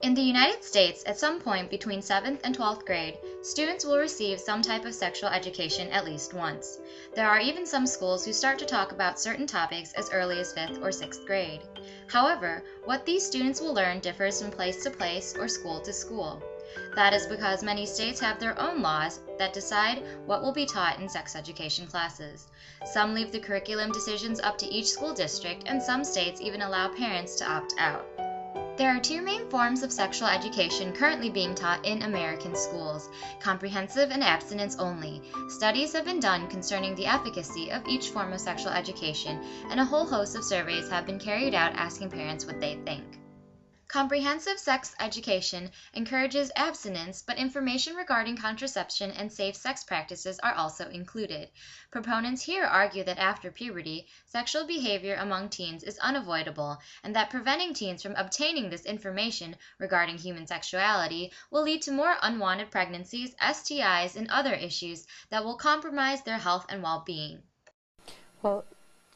In the United States, at some point between 7th and 12th grade, students will receive some type of sexual education at least once. There are even some schools who start to talk about certain topics as early as 5th or 6th grade. However, what these students will learn differs from place to place or school to school. That is because many states have their own laws that decide what will be taught in sex education classes. Some leave the curriculum decisions up to each school district, and some states even allow parents to opt out. There are two main forms of sexual education currently being taught in American schools: comprehensive and abstinence only. Studies have been done concerning the efficacy of each form of sexual education, and a whole host of surveys have been carried out asking parents what they think. Comprehensive sex education encourages abstinence, but information regarding contraception and safe sex practices are also included. Proponents here argue that after puberty, sexual behavior among teens is unavoidable, and that preventing teens from obtaining this information regarding human sexuality will lead to more unwanted pregnancies, STIs, and other issues that will compromise their health and well-being. Well,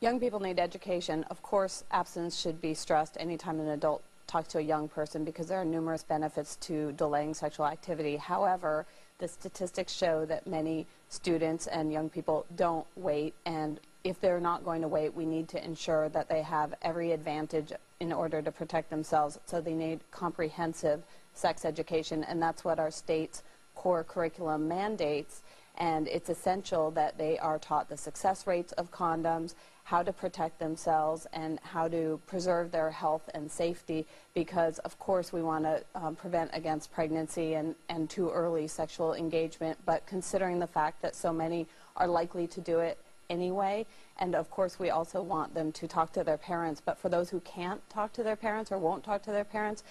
young people need education. Of course, abstinence should be stressed anytime an adult talk to a young person because there are numerous benefits to delaying sexual activity. However, the statistics show that many students and young people don't wait, and if they're not going to wait, we need to ensure that they have every advantage in order to protect themselves. So they need comprehensive sex education, and that's what our state's core curriculum mandates. And it's essential that they are taught the success rates of condoms, how to protect themselves, and how to preserve their health and safety, because of course we want to prevent against pregnancy and too early sexual engagement, but considering the fact that so many are likely to do it anyway, and of course we also want them to talk to their parents, but for those who can't talk to their parents or won't talk to their parents,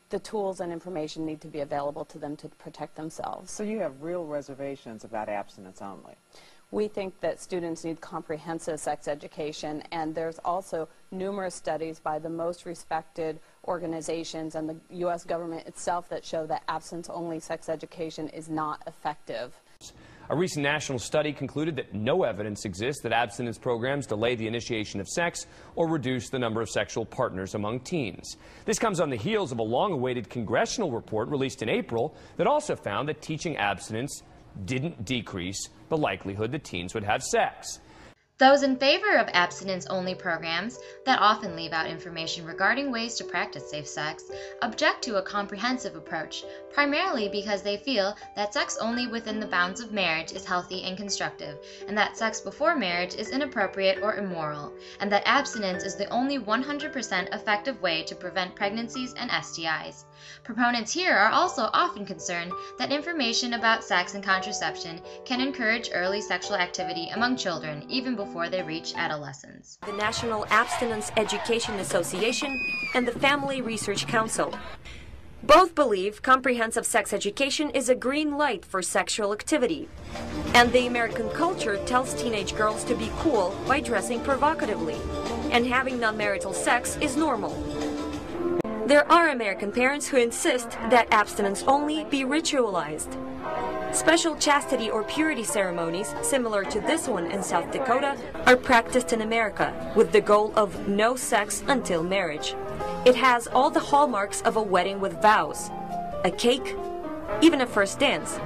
the tools and information need to be available to them to protect themselves. So you have real reservations about abstinence only? We think that students need comprehensive sex education, and there's also numerous studies by the most respected organizations and the U.S. government itself that show that abstinence-only sex education is not effective. A recent national study concluded that no evidence exists that abstinence programs delay the initiation of sex or reduce the number of sexual partners among teens. This comes on the heels of a long-awaited congressional report released in April that also found that teaching abstinence didn't decrease the likelihood that teens would have sex. Those in favor of abstinence-only programs that often leave out information regarding ways to practice safe sex object to a comprehensive approach, primarily because they feel that sex only within the bounds of marriage is healthy and constructive, and that sex before marriage is inappropriate or immoral, and that abstinence is the only 100% effective way to prevent pregnancies and STIs. Proponents here are also often concerned that information about sex and contraception can encourage early sexual activity among children even before they reach adolescence. The National Abstinence Education Association and the Family Research Council. Both believe comprehensive sex education is a green light for sexual activity. And the American culture tells teenage girls to be cool by dressing provocatively. And having non-marital sex is normal. There are American parents who insist that abstinence only be ritualized. Special chastity or purity ceremonies, similar to this one in South Dakota, are practiced in America with the goal of no sex until marriage. It has all the hallmarks of a wedding with vows, a cake, even a first dance.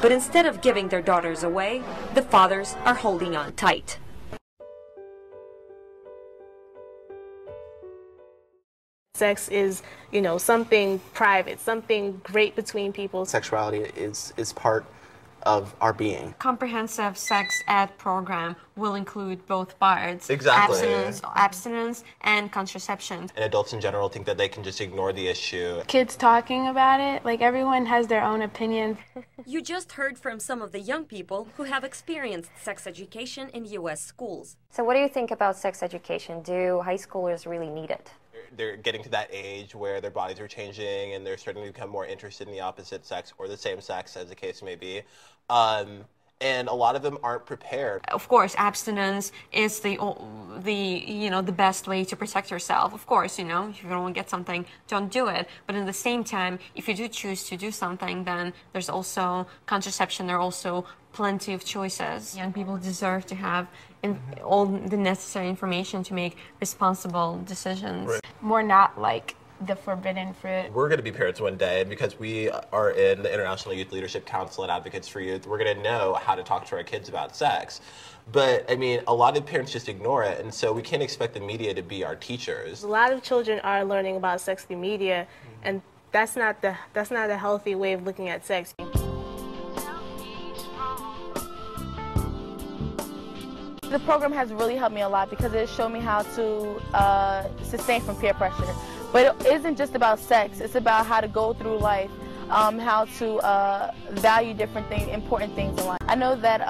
But instead of giving their daughters away, the fathers are holding on tight. Sex is, something private, something great between people. Sexuality is part of our being. Comprehensive sex ed program will include both parts. Exactly. Abstinence and contraception. And adults in general think that they can just ignore the issue. Kids talking about it, everyone has their own opinion. You just heard from some of the young people who have experienced sex education in U.S. schools. So what do you think about sex education? Do high schoolers really need it? They're getting to that age where their bodies are changing and they're starting to become more interested in the opposite sex or the same sex, as the case may be. And a lot of them aren't prepared. Of course, abstinence is the best way to protect yourself. Of course, if you don't want to get something, don't do it. But at the same time, if you do choose to do something, then there's also contraception. There are also plenty of choices. Young people deserve to have all the necessary information to make responsible decisions. Right. More not like the forbidden fruit. We're going to be parents one day, and because we are in the International Youth Leadership Council and Advocates for Youth, we're going to know how to talk to our kids about sex. But, I mean, a lot of parents just ignore it, and so we can't expect the media to be our teachers. A lot of children are learning about sex through media, and that's not a healthy way of looking at sex. The program has really helped me a lot because it showed me how to sustain from peer pressure. But it isn't just about sex, it's about how to go through life, how to value different things, important things in life. I know that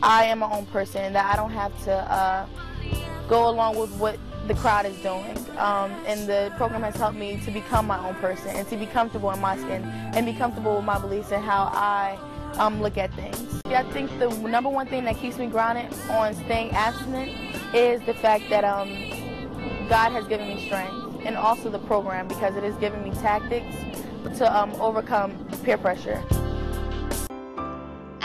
I am my own person and that I don't have to go along with what the crowd is doing. And the program has helped me to become my own person and to be comfortable in my skin and be comfortable with my beliefs and how I look at things. I think the number one thing that keeps me grounded on staying abstinent is the fact that God has given me strength, and also the program because it has given me tactics to overcome peer pressure.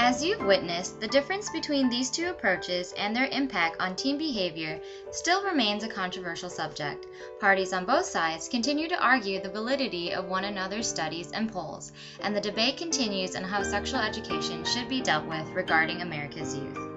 As you've witnessed, the difference between these two approaches and their impact on teen behavior still remains a controversial subject. Parties on both sides continue to argue the validity of one another's studies and polls, and the debate continues on how sexual education should be dealt with regarding America's youth.